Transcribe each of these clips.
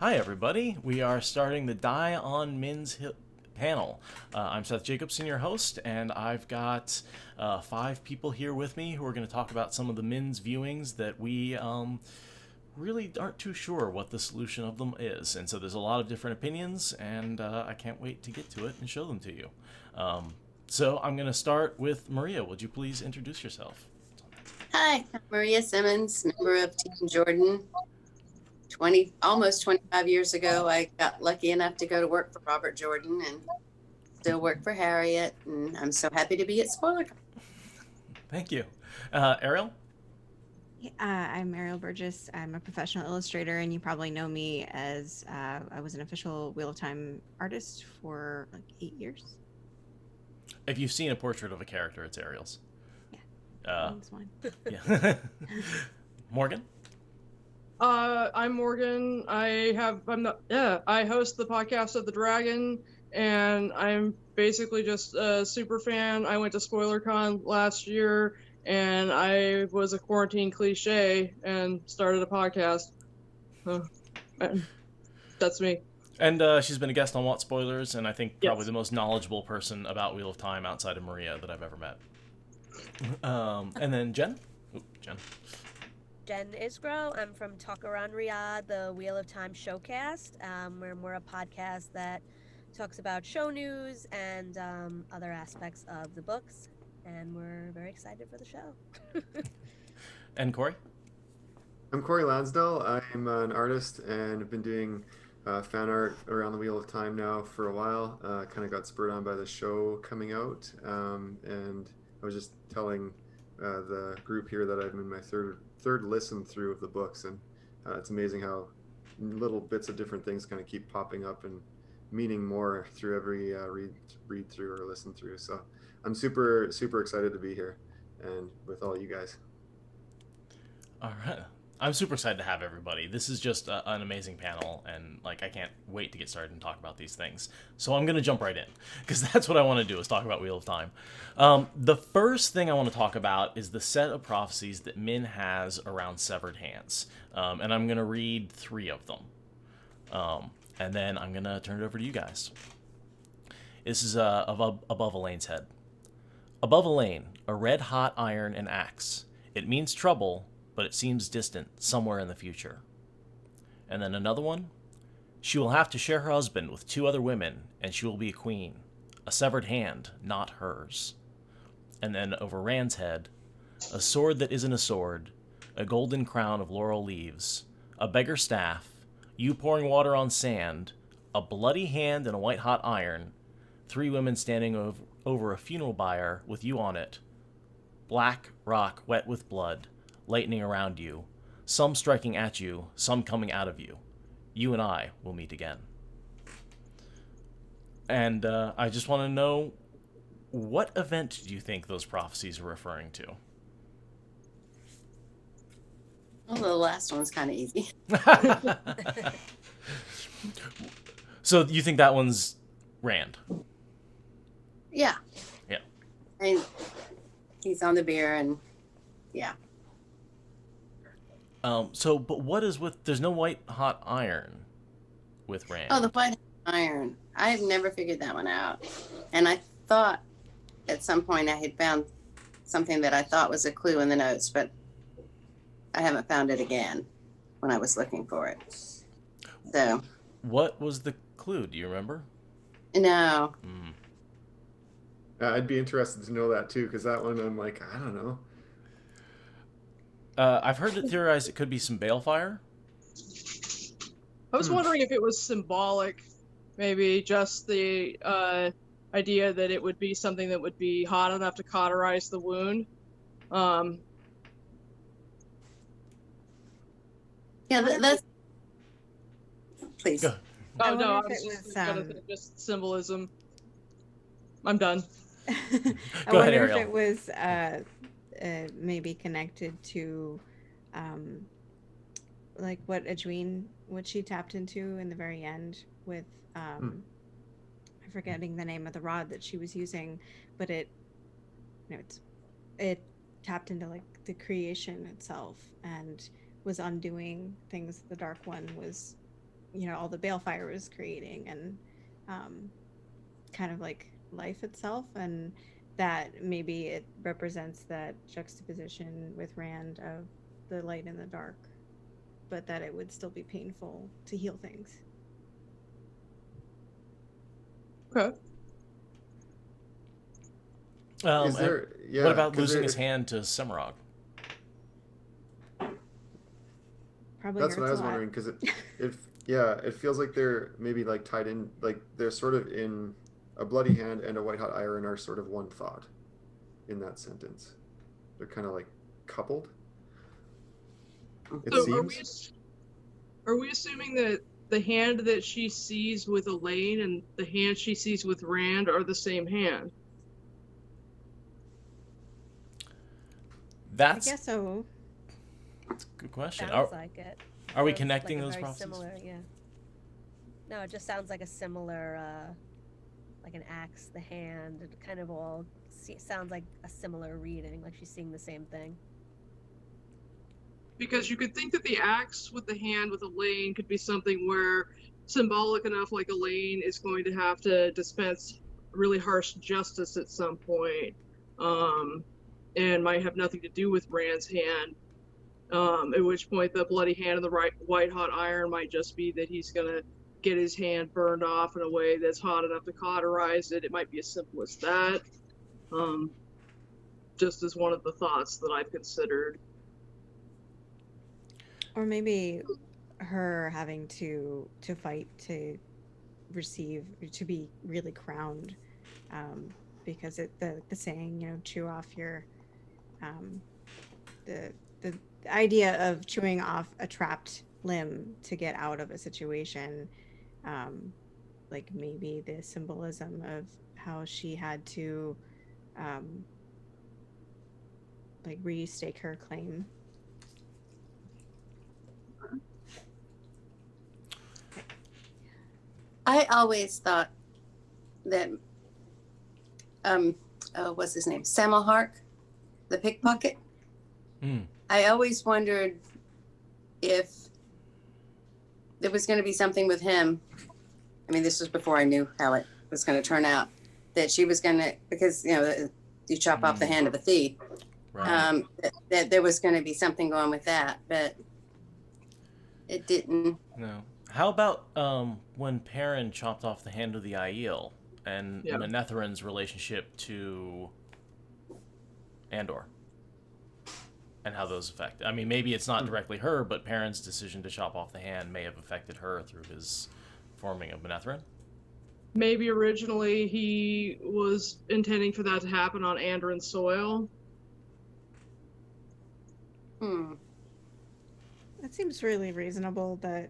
Hi, everybody. We are starting the Die on Min's panel. I'm Seth Jacobson, your host, and I've got 5 people here with me who are going to talk about some of the Min's viewings that we really aren't too sure what the solution of them is. And so there's a lot of different opinions, and I can't wait to get to it and show them to you. So I'm going to start with Maria. Would you please introduce yourself? Hi, I'm Maria Simmons, member of Team Jordan. Almost 25 years ago, I got lucky enough to go to work for Robert Jordan and still work for Harriet, and I'm so happy to be at Spoilercon. Thank you. Ariel? I'm Ariel Burgess. I'm a professional illustrator, and you probably know me as I was an official Wheel of Time artist for like 8 years. If you've seen a portrait of a character, it's Ariel's. Yeah. One. Yeah. Morgan? I'm Morgan. I host the podcast of the Dragon, and I'm basically just a super fan. I went to Spoilercon last year, and I was a quarantine cliche and started a podcast. That's me. And she's been a guest on What Spoilers, and I think probably Yes. the most knowledgeable person about Wheel of Time outside of Maria that I've ever met. And then Jen? Jen. Jen Isgro. I'm from Talk Around Riyadh, the Wheel of Time showcast. We're a podcast that talks about show news and other aspects of the books, and we're very excited for the show. And Corey? I'm Corey Lansdale. I'm an artist and have been doing fan art around the Wheel of Time now for a while. Kind of got spurred on by the show coming out, and I was just telling the group here that I'm in my third listen through of the books, and it's amazing how little bits of different things kind of keep popping up and meaning more through every read through or listen through. So I'm super excited to be here and with all you guys. All right. I'm super excited to have everybody. This is just an amazing panel, and I can't wait to get started and talk about these things. So I'm going to jump right in, because that's what I want to do, is talk about Wheel of Time. The first thing I want to talk about is the set of prophecies that Min has around severed hands. And I'm going to read 3 of them. And then I'm going to turn it over to you guys. This is above Elaine's head. Above Elaine, a red-hot iron and axe. It means trouble, but it seems distant, somewhere in the future. And then another one. She will have to share her husband with 2 other women, and she will be a queen. A severed hand, not hers. And then over Rand's head, a sword that isn't a sword, a golden crown of laurel leaves, a beggar staff, you pouring water on sand, a bloody hand and a white-hot iron, 3 women standing over a funeral bier with you on it, black rock wet with blood, lightning around you, some striking at you, some coming out of you. You and I will meet again. And I just want to know, what event do you think those prophecies are referring to? Well, the last one's kind of easy. So you think that one's Rand? Yeah. Yeah. And he's on the beer, and yeah. But what is with, there's no white hot iron with Rand. Oh, the white iron. I've never figured that one out. And I thought at some point I had found something that I thought was a clue in the notes, but I haven't found it again when I was looking for it. So. What was the clue? Do you remember? No. I'd be interested to know that too, because that one I'm like, I don't know. I've heard it theorized it could be some balefire. I was wondering if it was symbolic, maybe just the idea that it would be something that would be hot enough to cauterize the wound. Yeah, that's. Please. Go. Oh no, wonder if it was, just symbolism. I'm done. I Go ahead, wonder if Ariel. it was maybe connected to what what she tapped into in the very end with I'm forgetting the name of the rod that she was using, but it tapped into the creation itself and was undoing things the Dark One was all the balefire was creating, and kind of like life itself, and that maybe it represents that juxtaposition with Rand of the light and the dark, but that it would still be painful to heal things. Okay. Is there? Yeah. What about 'cause losing there- his hand to Semirog? Probably That's what I hurts was a lot. wondering because it feels like they're maybe like tied in, like they're sort of in a bloody hand and a white hot iron are sort of one thought in that sentence. They're kind of like coupled. It So seems. are we assuming that the hand that she sees with Elaine and the hand she sees with Rand are the same hand? I That's guess so. a good question. Sounds like it. Are we Sounds connecting like a those very processes? Similar, yeah. No, it just sounds like a similar, like an axe, the hand. It kind of all sounds like a similar reading, like she's seeing the same thing. Because you could think that the axe with the hand with Elaine could be something where symbolic enough, like Elaine is going to have to dispense really harsh justice at some point, and might have nothing to do with Rand's hand. At which point the bloody hand and the white hot iron might just be that he's gonna get his hand burned off in a way that's hot enough to cauterize it. It might be as simple as that. Just as one of the thoughts that I've considered. Or maybe her having to fight to be really crowned, because the saying, chew off your the idea of chewing off a trapped limb to get out of a situation, like maybe the symbolism of how she had to like restake her claim. I always thought that, what's his name? Samuel Hark, the pickpocket. Mm. I always wondered if there was going to be something with him. I mean, this was before I knew how it was going to turn out. That she was going to, because, you chop off the hand of a thief. Right. That there was going to be something going with that, but it didn't. No. How about when Perrin chopped off the hand of the Aiel and Yeah. Manetherin's relationship to Andor? And how those affect. I mean, maybe it's not directly her, but Perrin's decision to chop off the hand may have affected her through his forming of Manetherin. Maybe originally he was intending for that to happen on Andoran soil. That seems really reasonable that,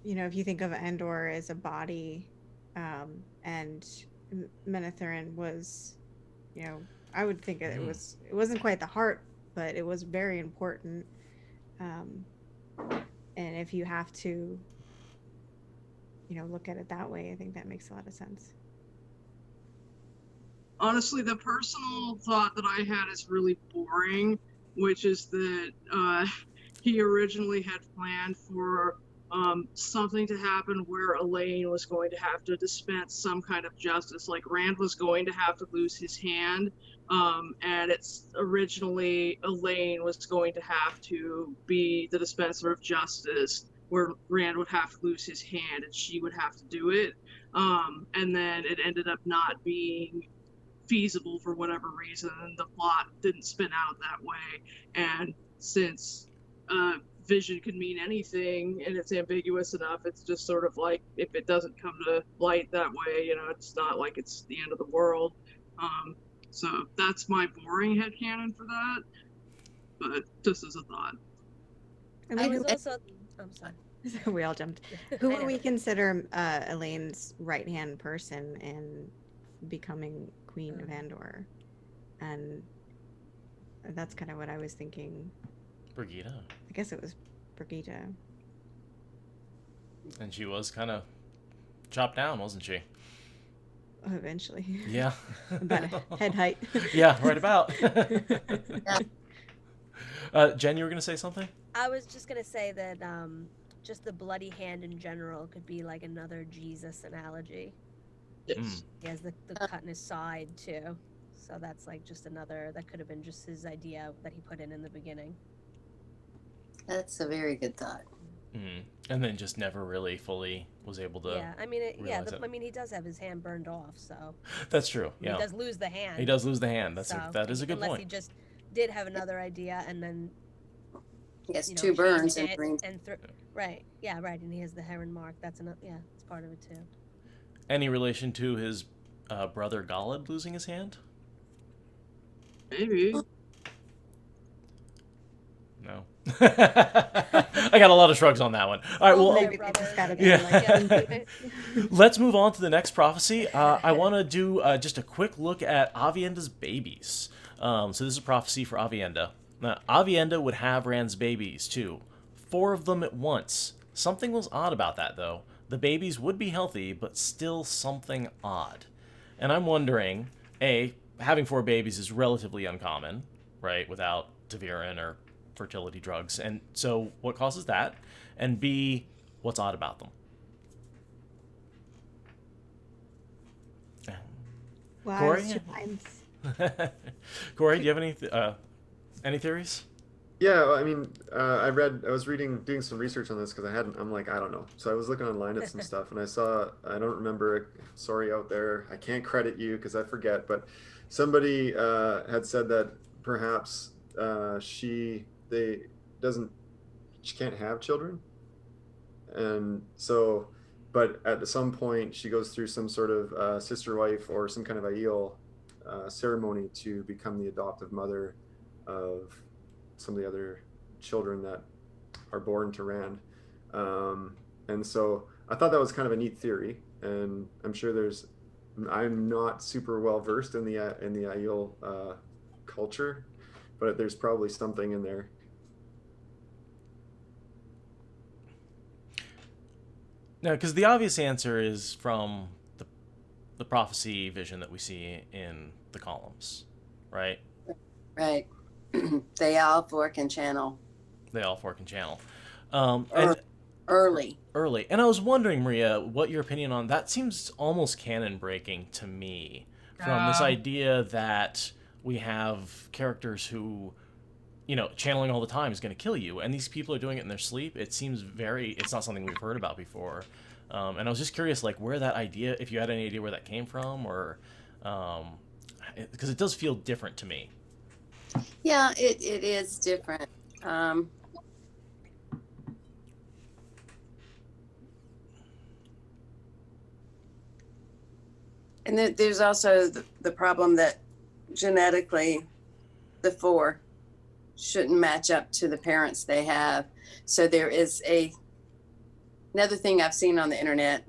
if you think of Andor as a body, and Manetherin was, I would think it wasn't quite the heart, but it was very important. And if you have to, look at it that way, I think that makes a lot of sense. Honestly, the personal thought that I had is really boring, which is that he originally had planned for something to happen where Elaine was going to have to dispense some kind of justice, like Rand was going to have to lose his hand, and it's originally Elaine was going to have to be the dispenser of justice, where Rand would have to lose his hand and she would have to do it, and then it ended up not being feasible for whatever reason, and the plot didn't spin out that way. And since vision can mean anything and it's ambiguous enough, it's just sort of like, if it doesn't come to light that way, it's not like it's the end of the world. So that's my boring headcanon for that, but just as a thought. And I who- was also. I'm sorry. we all jumped. I Who know. would we consider Elaine's right-hand person in becoming Queen of Andor? And that's kind of what I was thinking. Brigida. I guess it was Brigitte. And she was kind of chopped down, wasn't she? Oh, eventually. Yeah. About a head height. Yeah, right about. Jen, you were going to say something? I was just gonna say that just the bloody hand in general could be like another Jesus analogy. Yes. He has the cut in his side too. So that's like just another, that could have been just his idea that he put in the beginning. That's a very good thought. And then just never really fully was able to. Yeah, I mean, realize it. I mean, he does have his hand burned off, so That's true. he Yeah, does lose the hand. he does lose the hand. So, That is a good unless point. he just did have another idea and then He has you know, two burns changed and it brings. right, yeah, right, and he has the heron mark. That's another, yeah, it's part of it too. Any relation to his brother Galad losing his hand? Maybe. No. I got a lot of shrugs on that one. All right, well, maybe brother. it's gotta be Yeah. like let's move on to the next prophecy. I want to do just a quick look at Avienda's babies. So this is a prophecy for Avienda. Now, Avienda would have Rand's babies, too. 4 of them at once. Something was odd about that, though. The babies would be healthy, but still something odd. And I'm wondering, A, having 4 babies is relatively uncommon, right, without Taviran or fertility drugs. And so what causes that? And B, what's odd about them? Corey? wise minds. Corey, do you have any theories? Yeah, well, I mean, I was doing some research on this because I'm like, I don't know. So I was looking online at some stuff and I don't remember, sorry out there, I can't credit you because I forget, but somebody had said that perhaps she can't have children. And so, but at some point she goes through some sort of sister wife or some kind of Aiel ceremony to become the adoptive mother of some of the other children that are born to Rand. And so I thought that was kind of a neat theory, and I'm not super well versed in the Aiel culture, but there's probably something in there. No, because the obvious answer is from the prophecy vision that we see in the columns, right? Right. They all 4 can channel They all 4 can channel. And early. And I was wondering, Maria, what your opinion on that seems almost canon breaking to me, from this idea that we have characters who, channeling all the time is going to kill you, and these people are doing it in their sleep. It seems it's not something we've heard about before. And I was just curious, like, where that idea, if you had any idea where that came from, or because it does feel different to me. Yeah, it is different. And there's also the problem that genetically the 4 shouldn't match up to the parents they have. So there is another thing I've seen on the internet,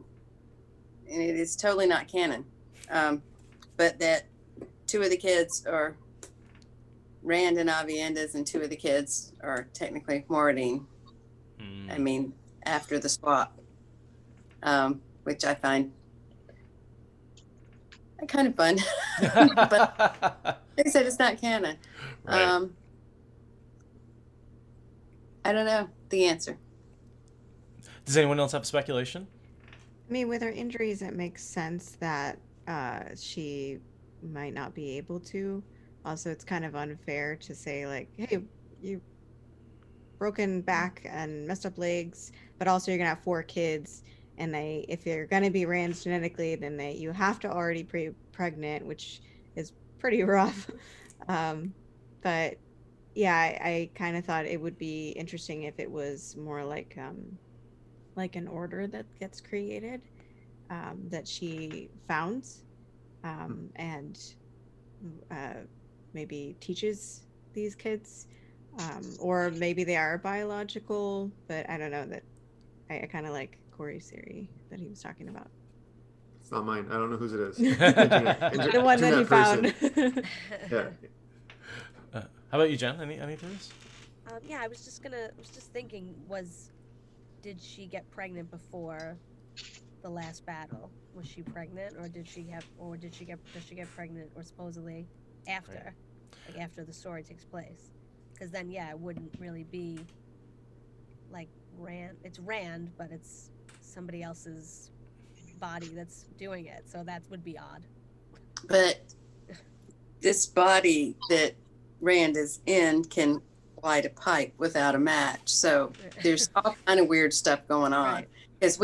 and it is totally not canon, but that 2 of the kids are Rand and Avienda's, and 2 of the kids are technically Moradine. I mean, after the swap, which I find kind of fun. But like I said, it's not canon. Right. I don't know the answer. Does anyone else have speculation? I mean, with her injuries, it makes sense that she might not be able to. Also, it's kind of unfair to say, like, hey, you broken back and messed up legs, but also you're going to have 4 kids, and if you're going to be Rand's genetically, then you have to already be pregnant, which is pretty rough. But yeah, I kind of thought it would be interesting if it was more like an order that gets created, that she founds, and maybe teaches these kids, or maybe they are biological, but I don't know. That I kind of like Corey's theory that he was talking about. It's not mine. I don't know whose it is. The one that he found. Yeah. How about you, Jen? Any theories? Yeah, I was just thinking, did she get pregnant before the last battle? Was she pregnant, or does she get pregnant, or supposedly after, Right. like after the story takes place? Because then, yeah, it wouldn't really be like Rand. It's Rand, but it's somebody else's body that's doing it. So that would be odd. But this body that Rand is in can light a pipe without a match. So there's all kind of weird stuff going on Right. because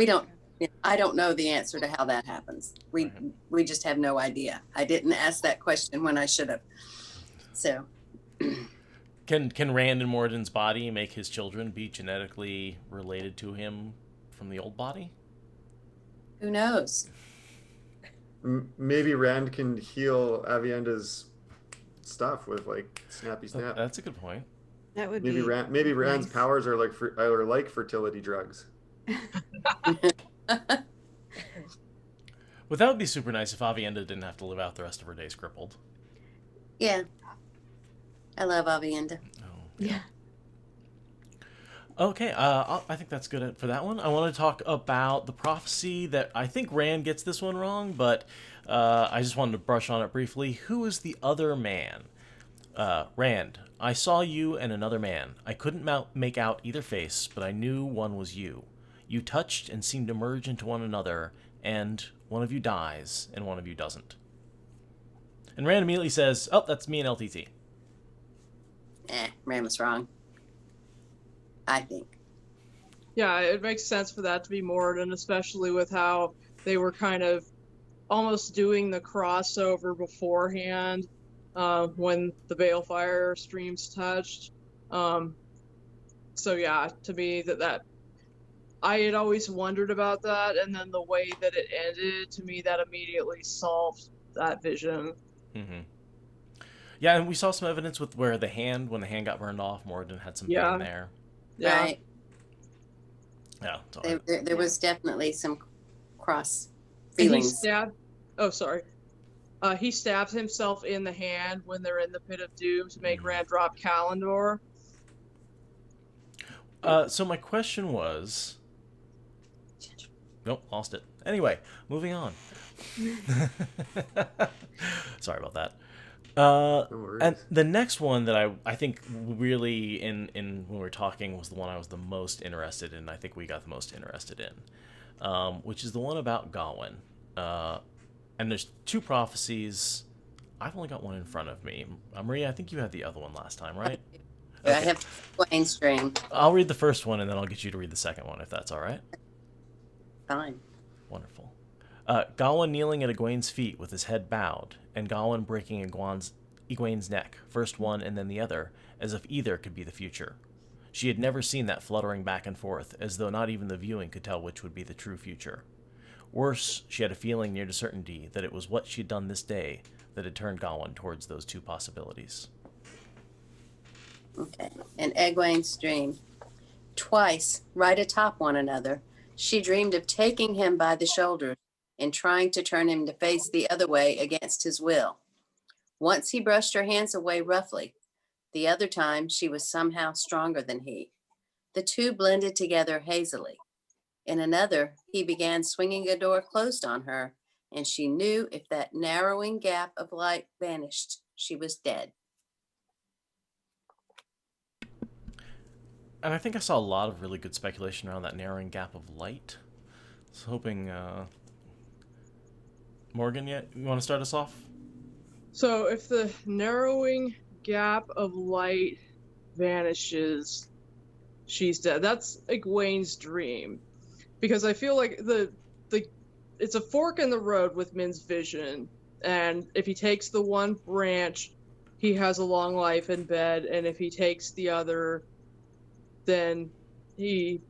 I don't know the answer to how that happens. We just have no idea. I didn't ask that question when I should have. So Can Rand and Moradin's body make his children be genetically related to him from the old body? who knows? Maybe Rand can heal Avienda's stuff with like snappy snap. That's a good point. That would Maybe be Rand's nice. powers are like fertility drugs. But that would be super nice if Avienda didn't have to live out the rest of her days crippled. Yeah. I love Avienda. Oh. Yeah. Okay, I think that's good for that one. I want to talk about the prophecy that I think Rand gets this one wrong, but I just wanted to brush on it briefly. Who is the other man? Rand, I saw you and another man. I couldn't make out either face, but I knew one was you. You touched and seemed to merge into one another, and one of you dies, and one of you doesn't. And Rand immediately says, oh, that's me and LTT. Ram was wrong. I think. Yeah, it makes sense for that to be Moradin, especially with how they were kind of almost doing the crossover beforehand when the Balefire streams touched. So yeah, to me that I had always wondered about that, and then the way that it ended, to me, that immediately solved that vision. Mm-hmm. Yeah, and we saw some evidence with when the hand got burned off, Moradin had some pain there. Yeah. Right. Yeah. So There was definitely some cross And he feelings. he stabs himself in the hand when they're in the Pit of Doom to make Rand drop Kalendor. So my question was... Nope, lost it. Anyway, moving on. Sorry about that. No worries. And the next one that I think really in when we were talking was the one I was the most interested in. I think we got the most interested in, which is the one about Gawain. And there's two prophecies. I've only got one in front of me. Maria, I think you had the other one last time, right? I have to explain stream. I'll read the first one and then I'll get you to read the second one if that's all right. Fine. Wonderful. Gawain kneeling at Egwene's feet with his head bowed, and Gawain breaking Egwene's neck, first one and then the other, as if either could be the future. She had never seen that fluttering back and forth, as though not even the viewing could tell which would be the true future. Worse, she had a feeling near to certainty that it was what she had done this day that had turned Gawain towards those two possibilities. Okay. And Egwene's dream. Twice, right atop one another, she dreamed of taking him by the shoulders and trying to turn him to face the other way against his will. Once he brushed her hands away roughly. The other time, she was somehow stronger than he. The two blended together hazily. In another, he began swinging a door closed on her, and she knew if that narrowing gap of light vanished, she was dead. And I think I saw a lot of really good speculation around that narrowing gap of light. I was hoping, Morgan, you want to start us off? So if the narrowing gap of light vanishes, she's dead. That's Egwene's dream. Because I feel like it's a fork in the road with Min's vision. And if he takes the one branch, he has a long life in bed. And if he takes the other, then he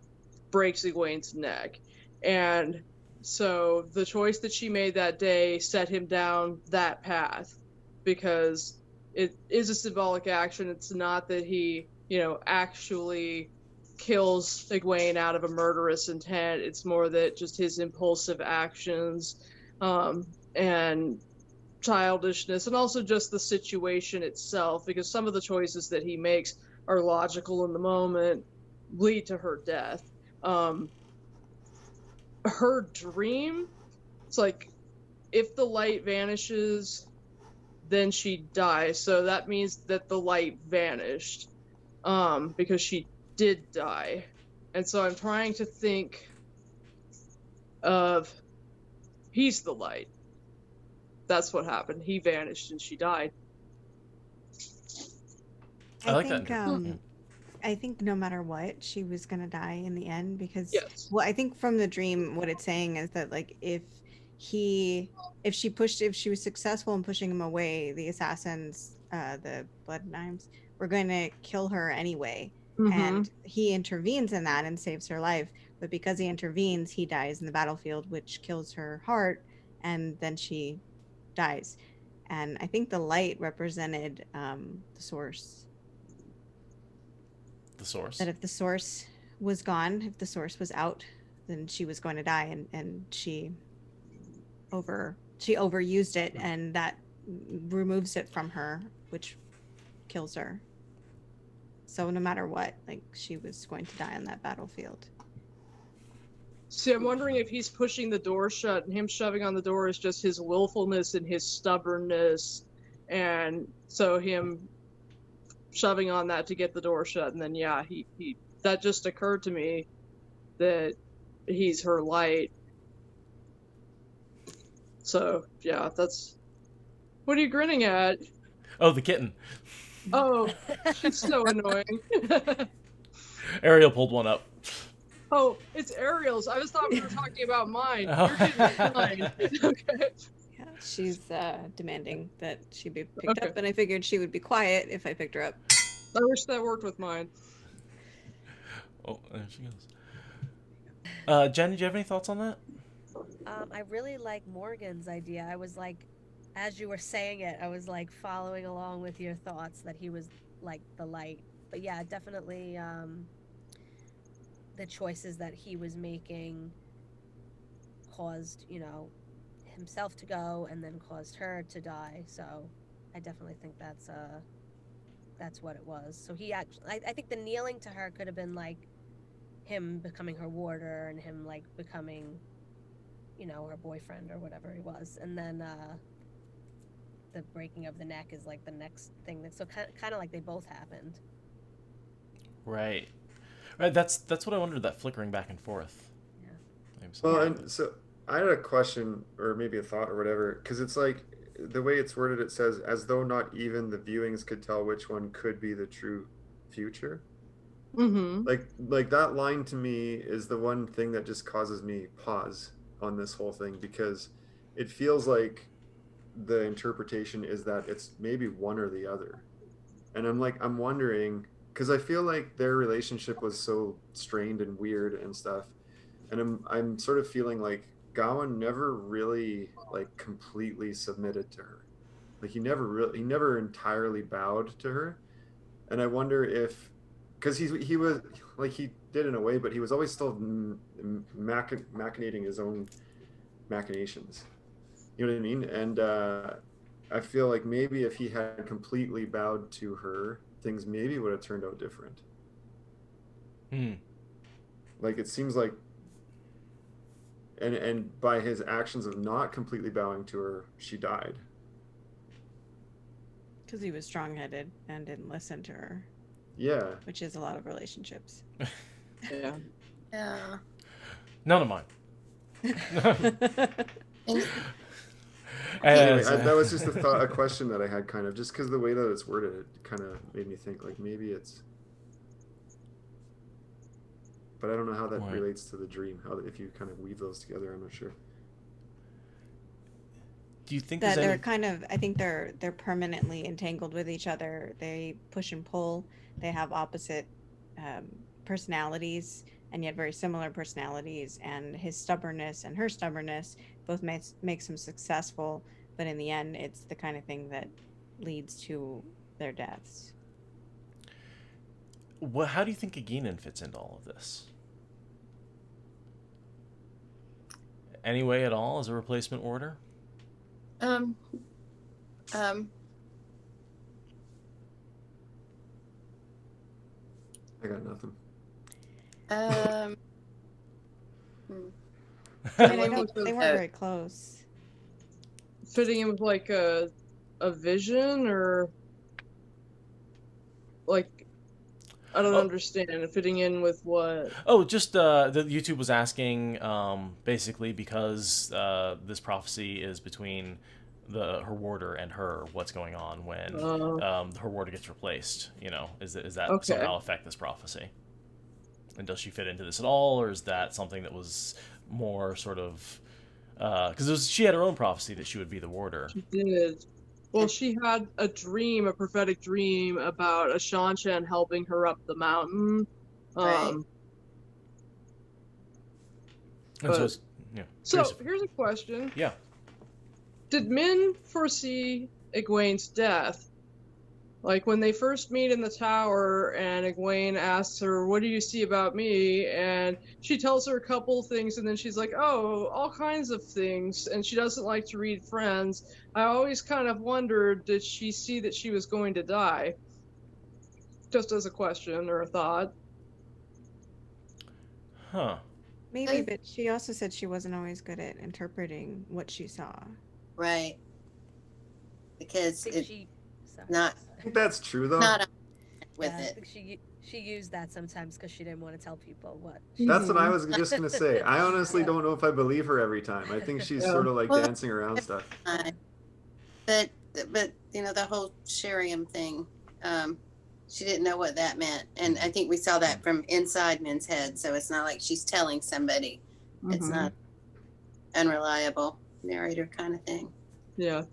breaks Egwene's neck. And so the choice that she made that day set him down that path, because it is a symbolic action. It's not that he, actually kills Egwene out of a murderous intent. It's more that just his impulsive actions and childishness, and also just the situation itself, because some of the choices that he makes are logical in the moment, lead to her death. Her dream, it's like, if the light vanishes, then she dies. So that means that the light vanished, because she did die. And so I'm trying to think of, he's the light. That's what happened. He vanished and she died. I like think, that. I think no matter what, she was gonna die in the end because, Yes. well, I think from the dream, what it's saying is that like if she was successful in pushing him away, the assassins, the blood knives, were going to kill her anyway, and he intervenes in that and saves her life. But because he intervenes, he dies in the battlefield, which kills her heart, and then she dies. And I think the light represented the source. The source. That if the source was gone, if the source was out, then she was going to die, and she overused it, and that removes it from her, which kills her. So no matter what, like, she was going to die on that battlefield. See, I'm wondering if he's pushing the door shut and him shoving on the door is just his willfulness and his stubbornness, and so him shoving on that to get the door shut, and then yeah, he that just occurred to me that he's her light. So yeah, that's. What are you grinning at? Oh, the kitten. Oh, she's so annoying. Ariel pulled one up. Oh, it's Ariel's. I was thought we were talking about mine. Oh. You're getting mine. Okay. Yeah, she's demanding that she be picked Okay. up, and I figured she would be quiet if I picked her up. I wish that worked with mine. Oh, there she goes. Jen, did you have any thoughts on that? I really like Morgan's idea. I was like, as you were saying it, I was like following along with your thoughts that he was like the light. But yeah, definitely the choices that he was making caused, himself to go and then caused her to die. So I definitely think that's what it was. So he actually, I think the kneeling to her could have been like him becoming her warder and him like becoming, her boyfriend or whatever he was. And then the breaking of the neck is like the next thing. So kind of like they both happened. Right. Right. That's what I wondered. That flickering back and forth. Yeah. Well, and so I had a question or maybe a thought or whatever, because it's like the way it's worded, it says, as though not even the viewings could tell which one could be the true future. Mm-hmm. Like that line to me is the one thing that just causes me pause on this whole thing, because it feels like the interpretation is that it's maybe one or the other. And I'm wondering, because I feel like their relationship was so strained and weird and stuff. And I'm sort of feeling like Gawain never really like completely submitted to her. Like he never entirely bowed to her. And I wonder if, because he was like, he did in a way, but he was always still machinating his own machinations. You know what I mean? And I feel like maybe if he had completely bowed to her, things maybe would have turned out different. Like it seems like, and by his actions of not completely bowing to her, she died. Because he was strong-headed and didn't listen to her. Yeah. Which is a lot of relationships. Yeah. Yeah. None of mine. Anyway, that was just a question that I had, kind of, just because the way that it's worded, it kind of made me think like maybe it's. But I don't know how that relates to the dream. If you kind of weave those together, I'm not sure. Do you think that they're kind of? I think they're permanently entangled with each other. They push and pull. They have opposite personalities, and yet very similar personalities. And his stubbornness and her stubbornness both makes him successful. But in the end, it's the kind of thing that leads to their deaths. Well, how do you think Aeginan fits into all of this? Any way at all as a replacement warder? I got nothing. They weren't very close. Fitting in with like a vision, or like I don't Oh. understand. Fitting in with what? Oh, just the YouTube was asking, basically because this prophecy is between her warder and her. What's going on when her warder gets replaced? You know, is that Okay. somehow affect this prophecy? And does she fit into this at all, or is that something that was more sort of because she had her own prophecy that she would be the warder? She did. Well, she had a dream, a prophetic dream about a Shanshan helping her up the mountain. Right. And so, But- it's, yeah. So curious if- here's a question: yeah. Did Min foresee Egwene's death? Like when they first meet in the tower, and Egwene asks her, "What do you see about me?" and she tells her a couple things, and then she's like, "Oh, all kinds of things," and she doesn't like to read Friends. I always kind of wondered, did she see that she was going to die? Just as a question or a thought. Huh. Maybe, but she also said she wasn't always good at interpreting what she saw. Right. Because I think it's she. Sorry. not I think that's true though. not with Yeah, I it. think she used that sometimes because she didn't want to tell people what. That's what I was just gonna say. I honestly don't know if I believe her every time. I think she's Yeah. sort of like Well- dancing around stuff. But you know, the whole Sheriam thing, she didn't know what that meant, and I think we saw that from inside Min's head. So it's not like she's telling somebody. It's Mhm. not unreliable narrator kind of thing. Yeah.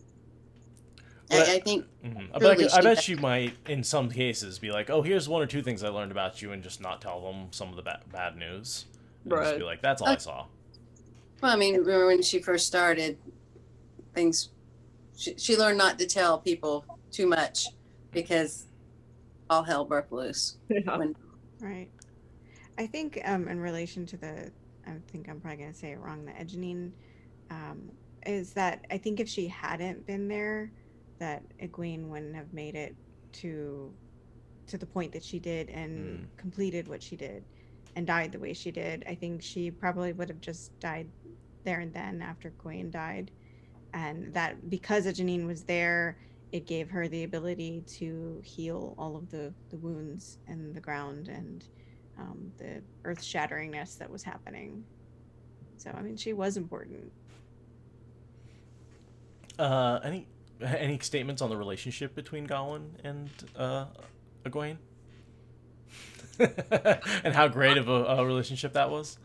Well, I think I Truly, bet she- she might, in some cases, be like, "Oh, here's one or two things I learned about you," and just not tell them some of the bad news. And just Right. be like, "That's all I saw." well, I mean, remember when she first started, things she learned not to tell people too much because all hell broke loose. Yeah. When Right. I think in relation to I think I'm probably going to say it wrong, the Edgenine, is that I think if she hadn't been there, that Egwene wouldn't have made it to the point that she did and completed what she did and died the way she did. I think she probably would have just died there and then after Egwene died. And that because Edgenine was there, it gave her the ability to heal all of the wounds in the ground and the earth shatteringness that was happening. So I mean, she was important. Any statements on the relationship between Gawain and Egwene? And how great of a relationship that was?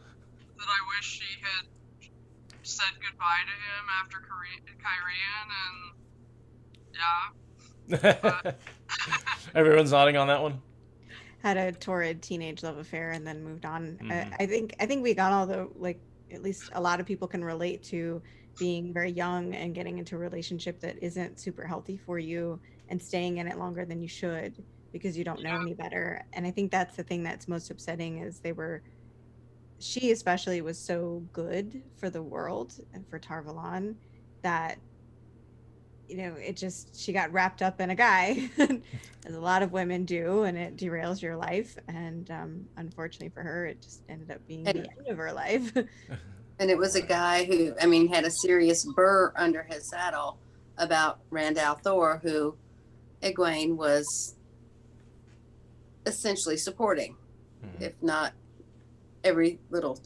That I wish she had said goodbye to him after Kyrian, and yeah. Everyone's nodding on that one. Had a torrid teenage love affair and then moved on. Mhm. I think we got all the, like, at least a lot of people can relate to being very young and getting into a relationship that isn't super healthy for you and staying in it longer than you should because you don't know any better. And I think that's the thing that's most upsetting is she especially was so good for the world and for Tarvalon that, you know, she got wrapped up in a guy, as a lot of women do, and it derails your life. And unfortunately for her, it just ended up being the end of her life. and it was a guy who, I mean, had a serious burr under his saddle about Randall Thor, who Egwene was essentially supporting, if not every little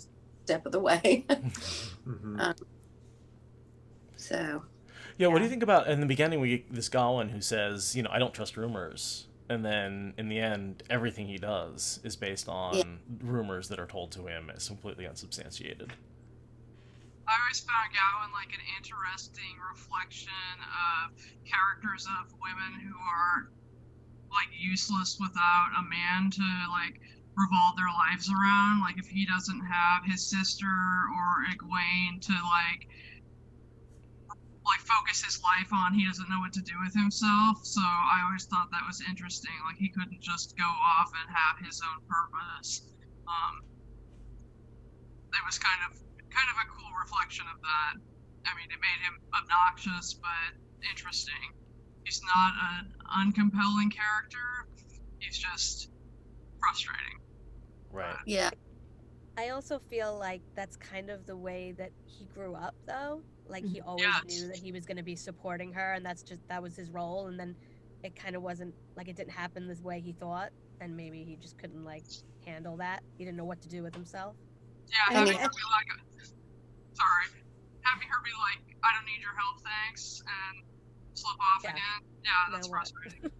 step of the way. Mhm. So Yeah, what do you think about, in the beginning, we get this Gawain who says, you know, I don't trust rumors. And then, in the end, everything he does is based on rumors that are told to him as completely unsubstantiated. I always found Gawain like an interesting reflection of characters of women who are like useless without a man to like revolve their lives around. Like if he doesn't have his sister or Egwene to like focus his life on, he doesn't know what to do with himself. So I always thought that was interesting. Like he couldn't just go off and have his own purpose. It was kind of a cool reflection of that. I mean, it made him obnoxious, but interesting. He's not an uncompelling character. He's just frustrating. Right. yeah, I also feel like that's kind of the way that he grew up, though. Like he always Yes. knew that he was going to be supporting her, and that was his role. And then it kind of wasn't like it didn't happen this way he thought, and maybe he just couldn't like handle that. He didn't know what to do with himself. Yeah, I having mean, her be like, sorry, having her be like, I don't need your help, thanks, and slip off Yeah. again. Yeah, that's Now what? frustrating.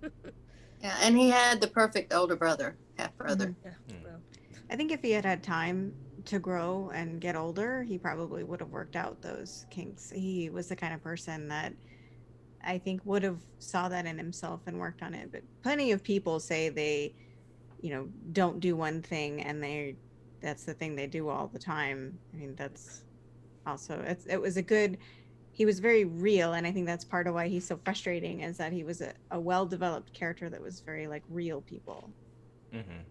Yeah, and he had the perfect older brother, half brother. Mhm. Yeah. Hmm. Well, I think if he had had time to grow and get older, he probably would have worked out those kinks. He was the kind of person that I think would have saw that in himself and worked on it. But plenty of people say they, don't do one thing and that's the thing they do all the time. I mean, that's also it was a good. He was very real, and I think that's part of why he's so frustrating is that he was a well-developed character that was very like real people. Mm-hmm.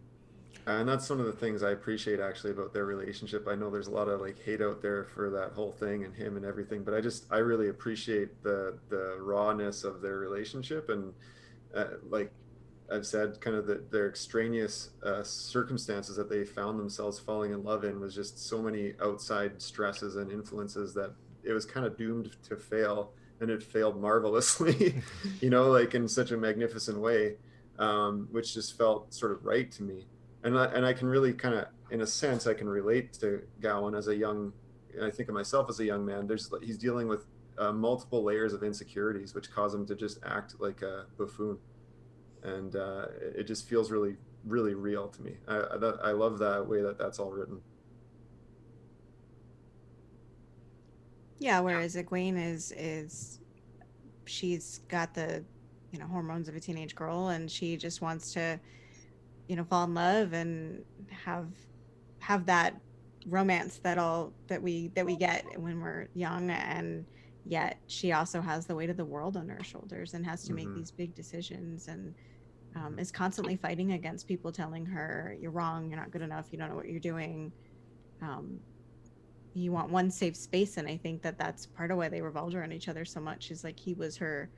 And that's one of the things I appreciate actually about their relationship. I know there's a lot of like hate out there for that whole thing and him and everything, but I really appreciate the rawness of their relationship. And like I've said, kind of their extraneous circumstances that they found themselves falling in love in was just so many outside stresses and influences that it was kind of doomed to fail, and it failed marvelously, like in such a magnificent way, which just felt sort of right to me. And I can really kind of, in a sense, I can relate to Gowan as a young, and I think of myself as a young man. He's dealing with multiple layers of insecurities, which cause him to just act like a buffoon, and it just feels really, really real to me. I love that way that's all written. Yeah, whereas Egwene is she's got the hormones of a teenage girl, and she just wants to fall in love and have that romance that we get when we're young, and yet she also has the weight of the world on her shoulders and has to make Mm-hmm. these big decisions, and is constantly fighting against people telling her you're wrong, you're not good enough, you don't know what you're doing. You want one safe space, and I think that's part of why they revolved around each other so much, is like he was her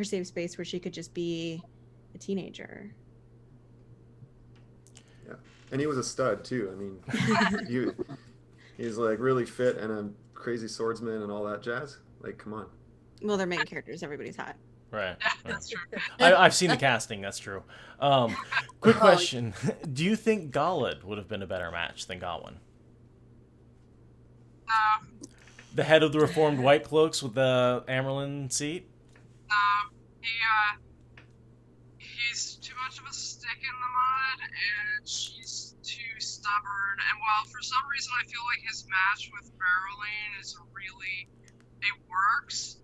safe space where she could just be a teenager. Yeah, and he was a stud too. I mean, he's like really fit and a crazy swordsman and all that jazz. Like, come on. Well, they're main characters, everybody's hot. Right. That's true. I've seen the casting. That's true. Quick Oh, question: do you think Galad would have been a better match than Gawain? No, The head of the Reformed White Cloaks with the Amerlin seat? no, he's too much of a stick in the mud, and she's too stubborn. And while for some reason I feel like his match with Berylene it works,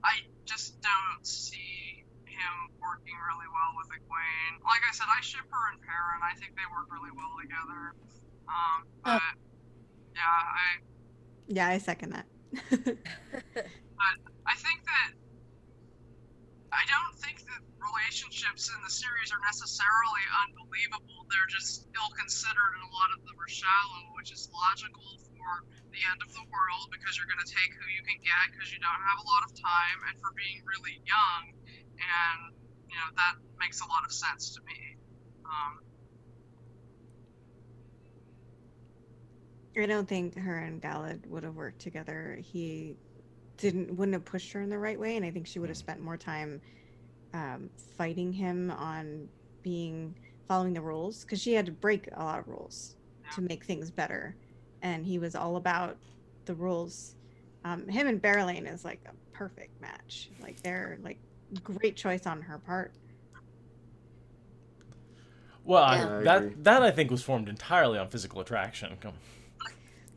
I just don't see him working really well with Egwene. Like I said, I ship her and Perrin. I think they work really well together. But yeah, Yeah, I second that. I think that I don't think that relationships in the series are necessarily unbelievable. They're just ill-considered, and a lot of them are shallow, which is logical for the end of the world, because you're going to take who you can get because you don't have a lot of time, and for being really young, and that makes a lot of sense to me. I don't think her and Galad would have worked together. He wouldn't have pushed her in the right way, and I think she would have spent more time fighting him on following the rules, because she had to break a lot of rules to make things better, and he was all about the rules. Him and Berylene is like a perfect match. Like, they're like great choice on her part. Well, Yeah. that I think was formed entirely on physical attraction.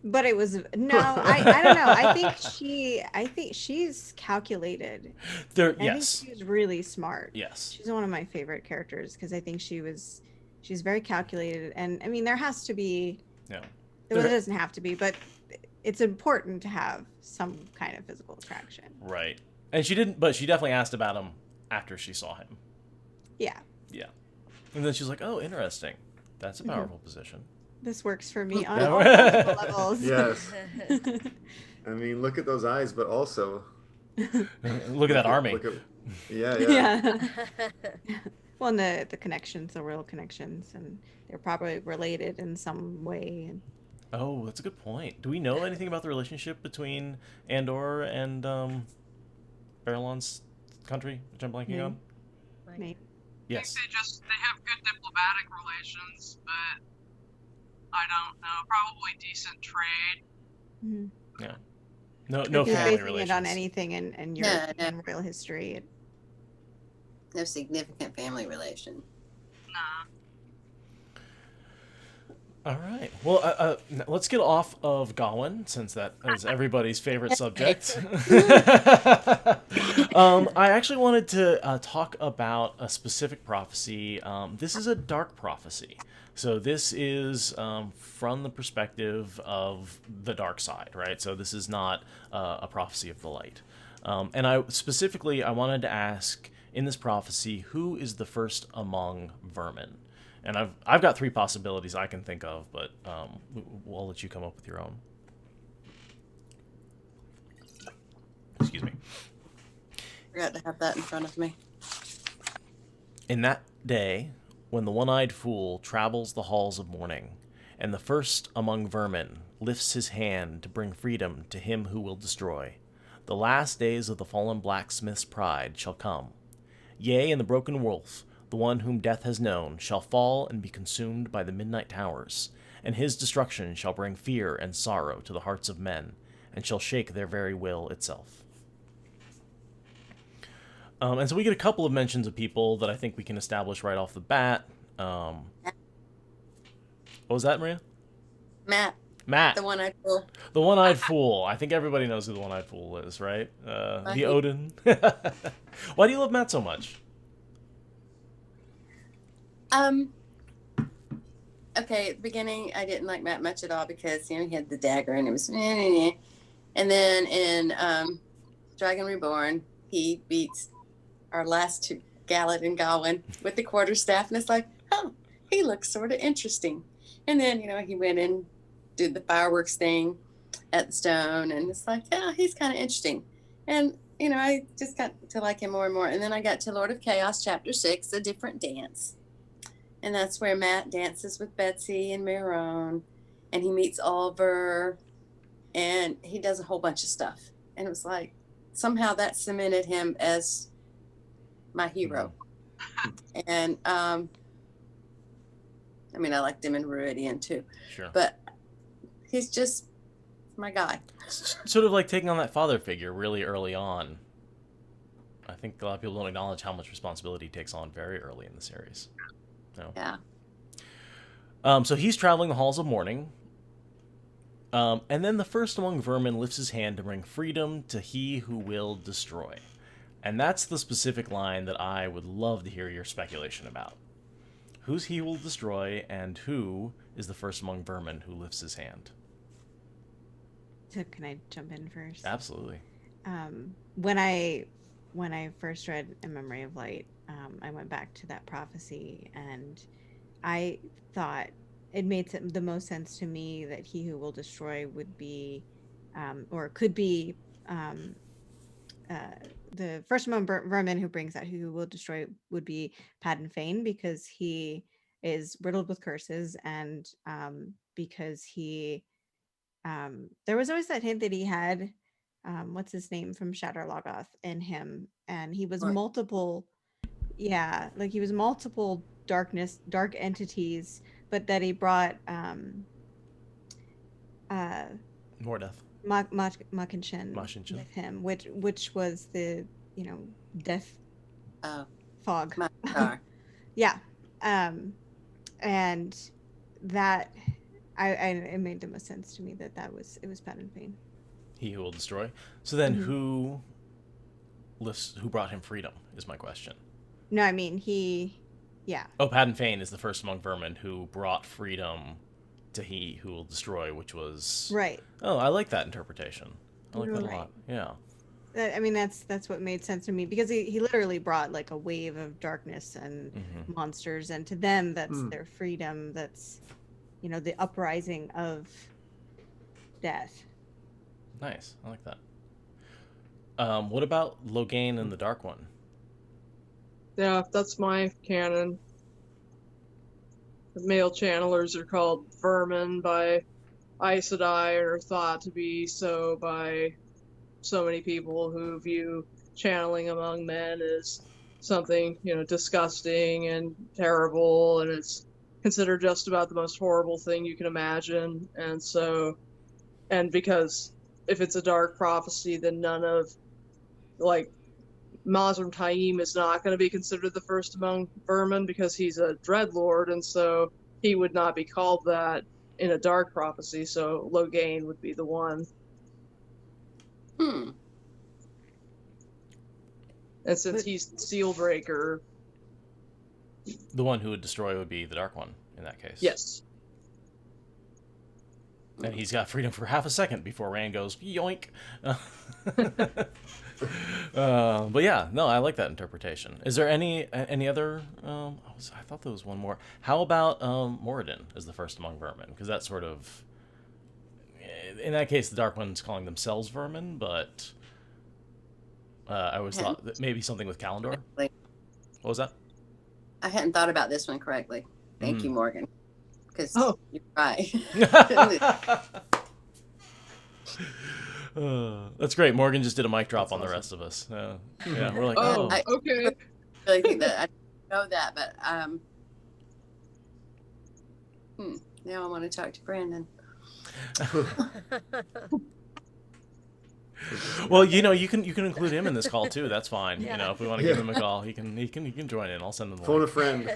But it was I don't know. I think she's calculated. I think she's really smart. Yes. She's one of my favorite characters because I think she's very calculated, and I mean there has to be. Yeah. Well, it doesn't have to be, but it's important to have some kind of physical attraction. Right. And she didn't, but she definitely asked about him after she saw him. Yeah. Yeah. And then she's like, "Oh, interesting. That's a powerful position." This works for me on Yeah. all multiple levels. Yes. I mean, look at those eyes, but also Look at that army. Yeah. Yeah. Well, and the connections, the real connections, and they're probably related in some way. Oh, that's a good point. Do we know anything about the relationship between Andor and Barillon's country, which I'm blanking on? Mike. Nate? Yes. I think they have good diplomatic relations, but I don't know. Probably decent trade. Mhm. Yeah. No If you're family basing relations. it on anything in No, European royal history, No significant family relation. Nah. All right. Well, let's get off of Gawain, since that is everybody's favorite subject. I actually wanted to talk about a specific prophecy. This is a dark prophecy. So this is from the perspective of the dark side, right? So this is not a prophecy of the light. And I wanted to ask in this prophecy, who is the first among vermin? And I've got 3 possibilities I can think of, but we'll let you come up with your own. Excuse me. Forgot to have that in front of me. In that day, when the one-eyed fool travels the halls of morning, and the first among vermin lifts his hand to bring freedom to him who will destroy, the last days of the fallen blacksmith's pride shall come. Yea, and the broken wolf, the one whom death has known, shall fall and be consumed by the midnight towers, and his destruction shall bring fear and sorrow to the hearts of men, and shall shake their very will itself. And so we get a couple of mentions of people that I think we can establish right off the bat. What was that, Maria? Matt, Matt. the one-eyed fool. The one-eyed fool. I think everybody knows who the one-eyed fool is, right? The Odin. Why do you love Matt so much? Okay, at the beginning, I didn't like Matt much at all because, he had the dagger and it was, and then in Dragon Reborn, he beats our last 2, Gallet and Gawain, with the quarterstaff, and it's like, oh, he looks sort of interesting. And then, he went and did the fireworks thing at the stone, and it's like, yeah, he's kind of interesting. And, I just got to like him more and more. And then I got to Lord of Chaos, Chapter 6, A Different Dance. And that's where Matt dances with Betsy and Miron, and he meets Oliver, and he does a whole bunch of stuff. And it was like, somehow that cemented him as my hero. And, I liked him in Viridian too. Sure. But he's just my guy. It's sort of like taking on that father figure really early on. I think a lot of people don't acknowledge how much responsibility he takes on very early in the series. No. Yeah. So he's traveling the halls of morning. And then the first among vermin lifts his hand to bring freedom to he who will destroy. And that's the specific line that I would love to hear your speculation about. Who's he who will destroy, and who is the first among vermin who lifts his hand? So can I jump in first? Absolutely. When I first read A Memory of Light, I went back to that prophecy, and I thought it made the most sense to me that he who will destroy would be, or could be, the first among vermin who brings out who will destroy would be Padden Fane, because he is riddled with curses, and because he there was always that hint that he had what's his name from Shatter Logoth in him, and he was multiple dark entities, but that he brought Mordeath. Machinchen with him, which was the death fog. Yeah. And that it made the most sense to me that it was Padden Fane. He who will destroy. So then who brought him freedom is my question. No, I mean yeah. Oh, Padden Fane is the first among vermin who brought freedom to he who will destroy, which was right. Oh, I like that interpretation. I like that a lot. Yeah. I mean, that's what made sense to me, because he literally brought like a wave of darkness and monsters, and to them that's their freedom. That's the uprising of death. Nice. I like that. What about Logain and the Dark One? Yeah, that's my canon. The male channelers are called vermin by Aes Sedai, and are thought to be so by so many people who view channeling among men as something, disgusting and terrible, and it's considered just about the most horrible thing you can imagine. And because if it's a dark prophecy, then none of, like, Mazrim Taim is not going to be considered the first among vermin because he's a dreadlord, and so he would not be called that in a dark prophecy, so Loghain would be the one. Hmm. And since he's the Sealbreaker... The one who would destroy would be the Dark One, in that case. Yes. And he's got freedom for half a second before Rand goes, yoink! But yeah, no, I like that interpretation. Is there any other... I thought there was one more. How about Moradin as the first among vermin? Because that's sort of... In that case, the Dark One's calling themselves vermin, but... I always thought that maybe something with Kalendor. What was that? I hadn't thought about this one correctly. Thank you, Morgan. Because you're right. That's great. Morgan just did a mic drop on the rest of us. Yeah, we're like, okay. I really think that I know that, but now I want to talk to Brandon. Well, you can include him in this call too. That's fine. Yeah. If we want to give him a call, he can join in. I'll send him the Phone a link. friend.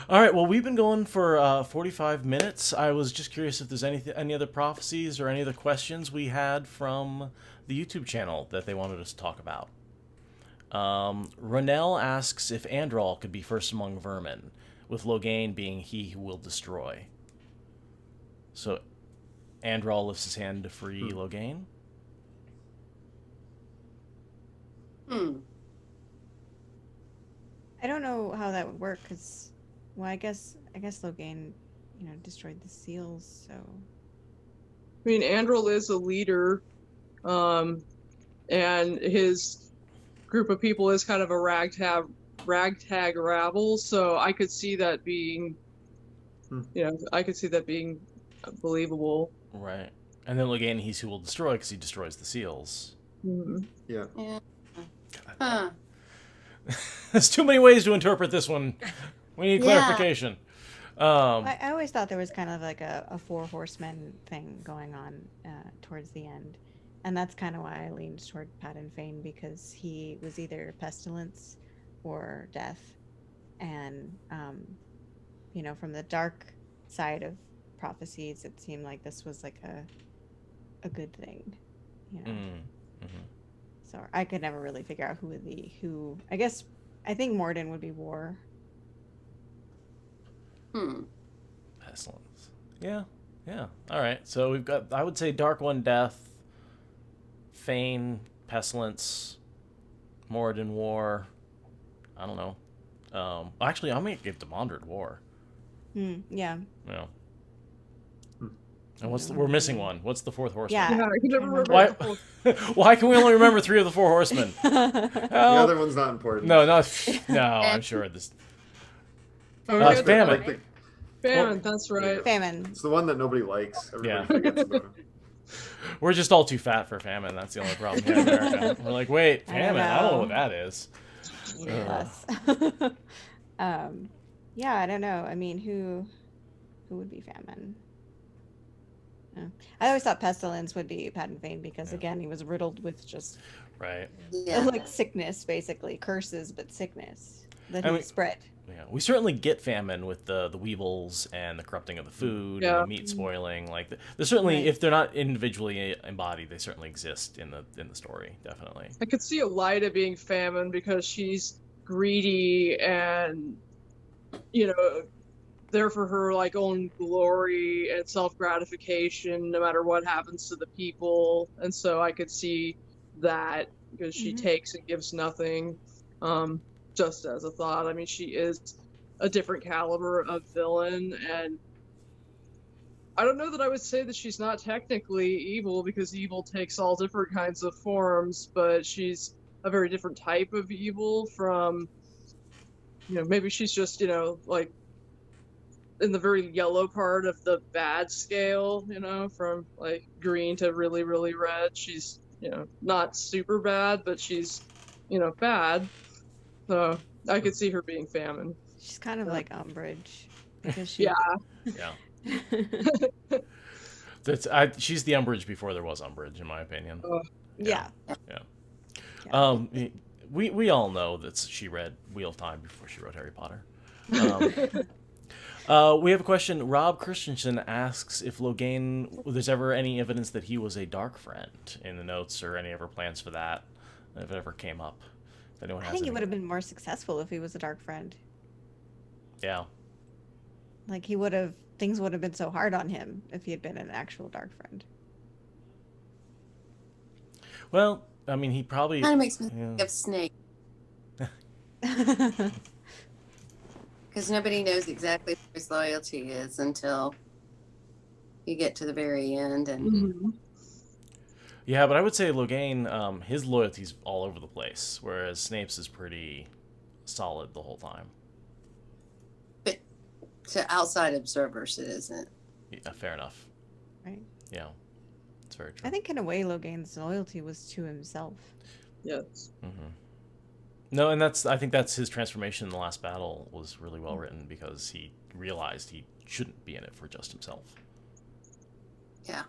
All right. Well, we've been going for 45 minutes. I was just curious if there's any other prophecies or any other questions we had from the YouTube channel that they wanted us to talk about. Ronell asks if Andral could be first among vermin, with Loghain being he who will destroy. So Andral lifts his hand to free Loghain. I don't know how that would work because, well, I guess Loghain, destroyed the seals. So I mean, Andral is a leader, and his group of people is kind of a ragtag rabble. So I could see that being, believable. Right. And then Loghain, he's who will destroy because he destroys the seals. Mm-hmm. Yeah. Huh. There's too many ways to interpret this one. We need clarification. I always thought there was kind of like a four horsemen thing going on towards the end. And that's kind of why I leaned toward Padan Fain, because he was either pestilence or death. And, from the dark side of prophecies, it seemed like this was like a good thing. So I could never really figure out who. I think Morden would be war. Pestilence. Yeah. All right. So we've got, I would say, Dark One, Death, Fain, Pestilence, Moradin, War. I don't know. Actually, I'm gonna give Demandred War. Yeah. Yeah. And we're missing one. What's the fourth horseman? Yeah. I can never remember. Why can we only remember 3 of the 4 horsemen? The other one's not important. No, I'm sure this. Okay, Famine. Famine, that's right. Famine. It's the one that nobody likes. Everybody forgets about him. We're just all too fat for famine. That's the only problem here in America. We're like, wait, famine? I don't know what that is. Yes. Yeah, I don't know. I mean, who would be Famine? I always thought Pestilence would be Padan Fain because, again, he was riddled with just right. like sickness, basically curses, but sickness that he spread. Yeah, we certainly get famine with the weevils and the corrupting of the food and the meat spoiling. Like, there's certainly, if they're not individually embodied, they certainly exist in the story. Definitely. I could see Elida being Famine because she's greedy and, there for her like own glory and self-gratification no matter what happens to the people, and so I could see that because she takes and gives nothing. Just as a thought, I mean, she is a different caliber of villain, and I don't know that I would say that she's not technically evil, because evil takes all different kinds of forms, but she's a very different type of evil from, maybe she's just, like in the very yellow part of the bad scale, from like green to really, really red. She's, not super bad, but she's bad. So I could see her being famine. She's kind of like Umbridge because she. Yeah. Yeah. She's the Umbridge before there was Umbridge, in my opinion. Yeah. We all know that she read Wheel of Time before she wrote Harry Potter. We have a question. Rob Christensen asks if Logain, there's ever any evidence that he was a dark friend in the notes, or any ever plans for that, if it ever came up. If anyone I has think he any. would have been more successful if he was a dark friend. Yeah. Like things would have been so hard on him if he had been an actual dark friend. Well, I mean, he probably. Kind of makes me think of Snape, because nobody knows exactly where his loyalty is until you get to the very end. And Mhm. Yeah, but I would say Logain, his loyalty's all over the place, whereas Snape's is pretty solid the whole time. but to outside observers, it isn't. Yeah, fair enough. Right. Yeah, it's very true. I think in a way Logain's loyalty was to himself. Yes. Mm-hmm. No, and I think that's his transformation in the last battle was really well written, because he realized he shouldn't be in it for just himself. Yeah.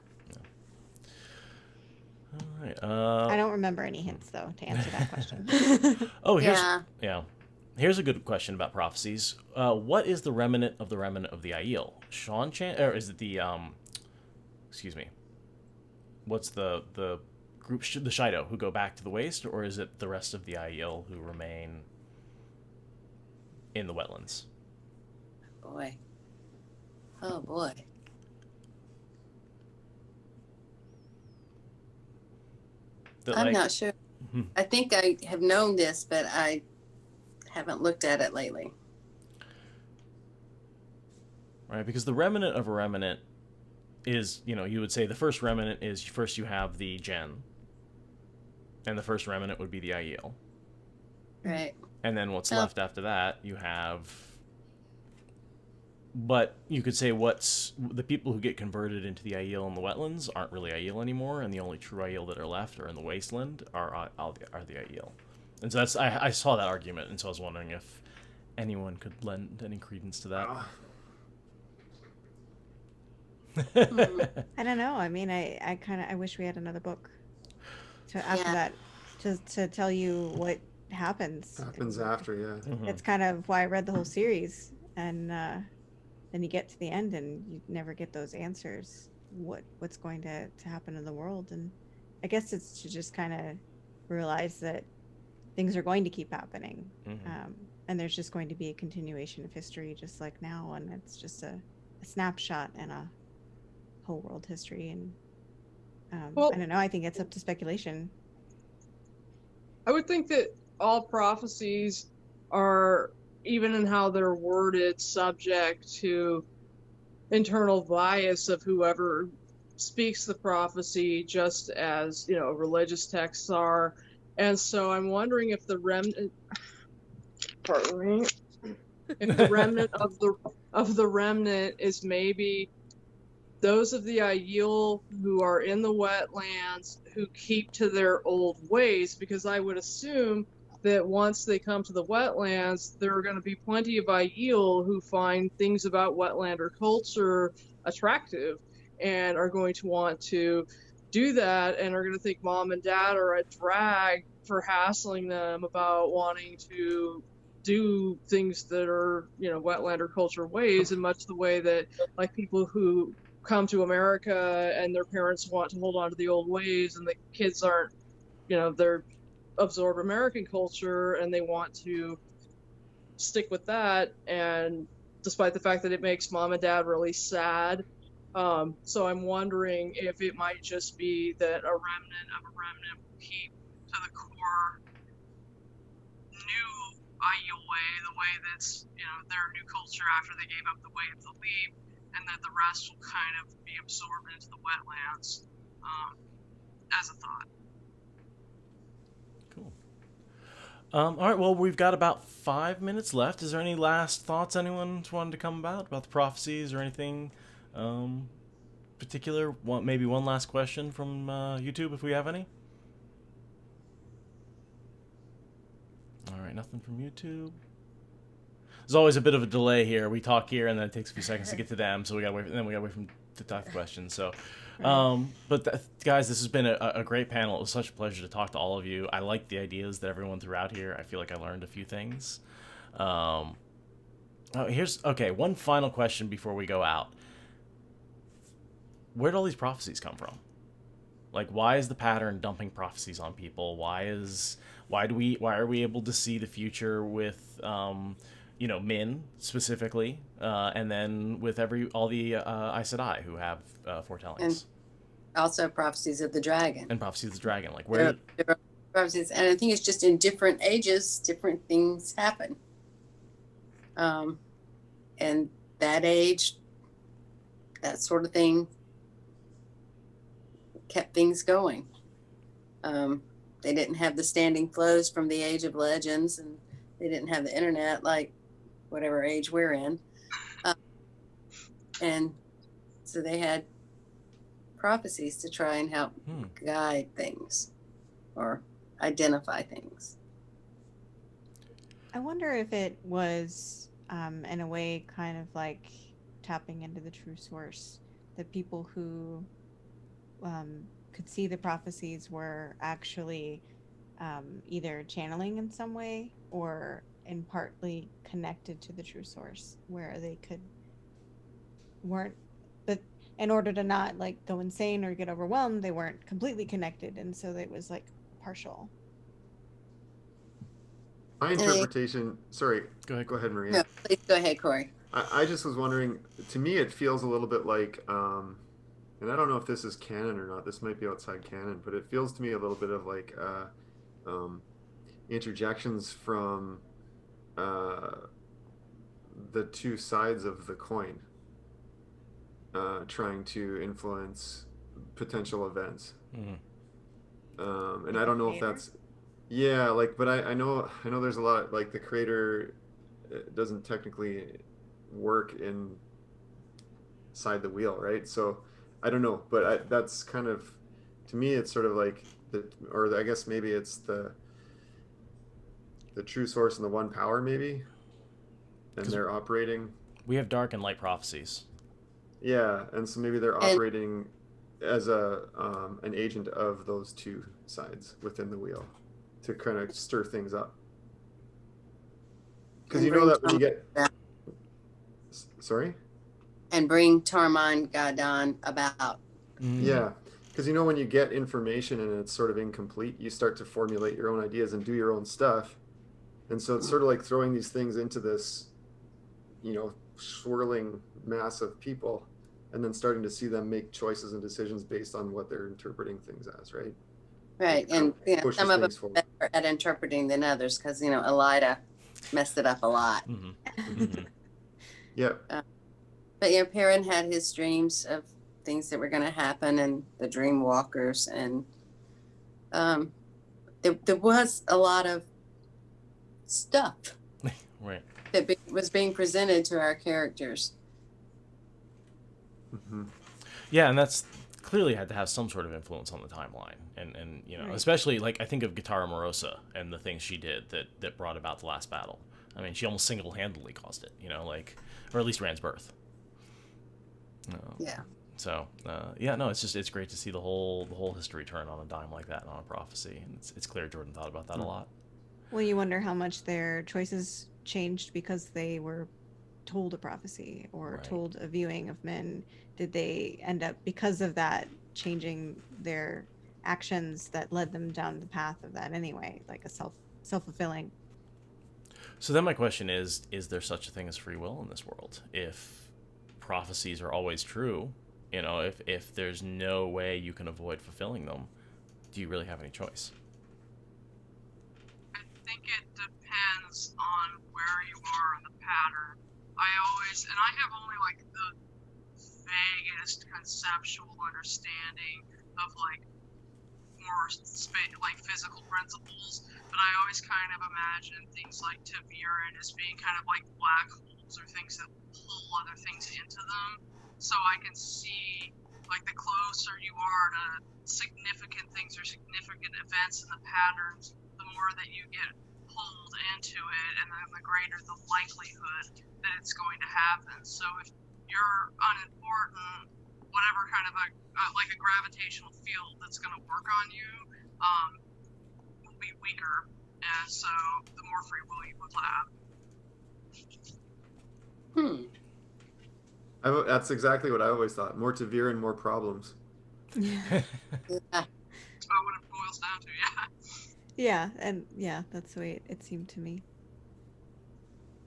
All right. I don't remember any hints though to answer that question. Oh, Yeah. Here's a good question about prophecies. What is the remnant of the Aiel? Sean Chan, or is it the excuse me? What's the group, the Shido, who go back to the waste, or is it the rest of the Aiel who remain in the wetlands? Boy. Oh boy. I'm not sure. I think I have known this, but I haven't looked at it lately. Right, because the remnant of a remnant is, you would say the first remnant is, first you have the Gen, and the first remnant would be the Aiel. Right. And then what's left after that, you have... But you could say what's the people who get converted into the Aiel in the wetlands aren't really Aiel anymore, and the only true Aiel that are left are in the wasteland are the Aiel. And so that's I saw that argument, and so I was wondering if anyone could lend any credence to that. I don't know. I mean, I wish we had another book after that to tell you what happens. Happens after, yeah. Mm-hmm. It's kind of why I read the whole series, and then you get to the end and you never get those answers. What's going to happen in the world? And I guess it's to just kind of realize that things are going to keep happening, and there's just going to be a continuation of history, just like now, and it's just a snapshot in a whole world history. And I don't know. I think it's up to speculation. I would think that all prophecies are, even in how they're worded, subject to internal bias of whoever speaks the prophecy, just as religious texts are. And so I'm wondering if the remnant, pardon me, if the remnant of the remnant is maybe those of the Aiel who are in the wetlands who keep to their old ways, because I would assume that once they come to the wetlands, there are going to be plenty of Aiel who find things about wetlander culture attractive and are going to want to do that, and are going to think mom and dad are a drag for hassling them about wanting to do things that are, wetlander culture ways, in much the way that, like, people who come to America and their parents want to hold on to the old ways, and the kids aren't, they're absorb American culture and they want to stick with that, and despite the fact that it makes mom and dad really sad. So I'm wondering if it might just be that a remnant of a remnant will keep to the core new Aiel way, the way that's their new culture after they gave up the way of the leap, and that the rest will kind of be absorbed into the wetlands, as a thought. Cool. All right, well, we've got about 5 minutes left. Is there any last thoughts anyone wanted to come about the prophecies, or anything particular? Maybe one last question from YouTube, if we have any. All right, nothing from YouTube. There's always a bit of a delay here. We talk here, and then it takes a few seconds to get to them, so we gotta wait. And then we gotta wait to talk the questions. So, guys, this has been a great panel. It was such a pleasure to talk to all of you. I like the ideas that everyone threw out here. I feel like I learned a few things. One final question before we go out. Where did all these prophecies come from? Like, why is the pattern dumping prophecies on people? Why are we able to see the future with Min specifically, and then with all the Aes Sedai who have foretellings, And also prophecies of the dragon. and prophecies of the dragon. Like, where? There are prophecies, and I think it's just in different ages, different things happen. And that age, that sort of thing, kept things going. They didn't have the standing flows from the Age of Legends, and they didn't have the internet like whatever age we're in. And so they had prophecies to try and help guide things or identify things. I wonder if it was, in a way, kind of like tapping into the true source. The people who could see the prophecies were actually either channeling in some way or in partly connected to the true source, where they weren't, but in order to not like go insane or get overwhelmed, they weren't completely connected, and so it was like partial. My interpretation. Sorry, Go ahead, Maria. No, please go ahead, Corey. I just was wondering. To me, it feels a little bit like, and I don't know if this is canon or not. This might be outside canon, but it feels to me a little bit of like interjections from the two sides of the coin, trying to influence potential events. And I don't know if that's, yeah, like, but I know there's a lot, like the creator doesn't technically work inside the wheel, right? So I don't know, but that's kind of, to me, it's sort of like or I guess maybe it's the true source and the one power, maybe, and they're operating. We have dark and light prophecies. Yeah, and so maybe they're operating as an agent of those two sides within the wheel to kind of stir things up. Because you know that when you get, sorry, and bring Tarmon Gadon about. Yeah, because you know when you get information and it's sort of incomplete, you start to formulate your own ideas and do your own stuff, and so it's sort of like throwing these things into this, swirling mass of people, and then starting to see them make choices and decisions based on what they're interpreting things as, right? Right, and some of them are better at interpreting than others because Elida messed it up a lot. Yeah. But Perrin had his dreams of things that were going to happen, and the dream walkers, and there was a lot of stuff Right. that was being presented to our characters. Yeah, and that's clearly had to have some sort of influence on the timeline, and Right. especially like I think of Guitarra Morosa and the things she did that brought about the last battle. I mean, she almost single-handedly caused it, or at least Rand's birth. Yeah. So it's great to see the whole history turn on a dime like that and on a prophecy, and it's clear Jordan thought about that a lot. Well, you wonder how much their choices changed because they were told a prophecy or Right. told a viewing of men. Did they end up, because of that, changing their actions that led them down the path of that anyway, like a self-fulfilling? So then my question is there such a thing as free will in this world? If prophecies are always true, if there's no way you can avoid fulfilling them, do you really have any choice? I think it depends on where you are in the pattern. I have only like the vaguest conceptual understanding of like more like physical principles, but I always kind of imagine things like Taviran as being kind of like black holes or things that pull other things into them. So I can see like the closer you are to significant things or significant events in the patterns, the more that you get pulled into it, and then the greater the likelihood that it's going to happen. So if you're unimportant, whatever kind of like a gravitational field that's going to work on you will be weaker, and so the more free will you would have. That's exactly what I always thought. More to veer and more problems. Yeah. Yeah. Oh, what it boils down to, yeah. Yeah, and yeah, that's the way it seemed to me.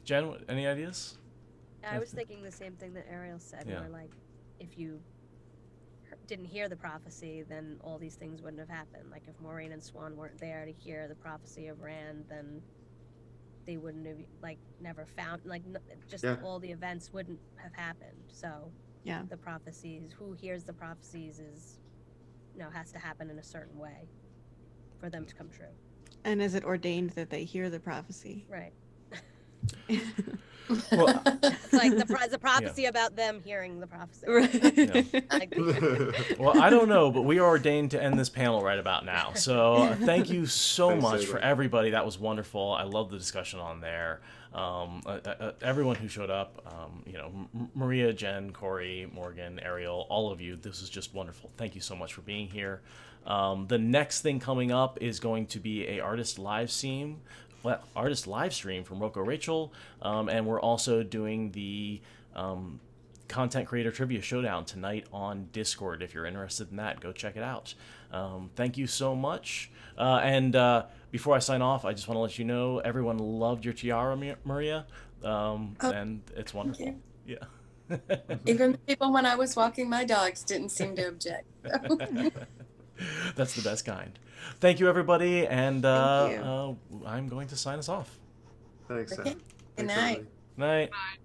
Jen, any ideas? I was thinking the same thing that Ariel said, Yeah. where like, if you didn't hear the prophecy, then all these things wouldn't have happened. Like if Maureen and Swan weren't there to hear the prophecy of Rand, then they wouldn't have like never found like just Yeah. all the events wouldn't have happened. So Yeah. the prophecies, who hears the prophecies is, has to happen in a certain way for them to come true. And is it ordained that they hear the prophecy? Right. Well, It's like the prophecy about them hearing the prophecy. Right. Like, well, I don't know, but we are ordained to end this panel right about now. So thank you so Thanks, much for David. everybody. That was wonderful. I love the discussion on there. Everyone who showed up, Maria, Jen, Corey, Morgan, Ariel, all of you, this was just wonderful. Thank you so much for being here. The next thing coming up is going to be a artist live stream from Rocco Rachel, and we're also doing the Content Creator Trivia Showdown tonight on Discord. If you're interested in that, go check it out. Thank you so much. And before I sign off, I just want to let you know everyone loved your tiara, Maria, and it's wonderful. Yeah. Even the people when I was walking my dogs didn't seem to object. That's the best kind. Thank you, everybody, and Thank you. I'm going to sign us off. Thanks. Okay. Good Thanks, night. everybody. Night. Bye.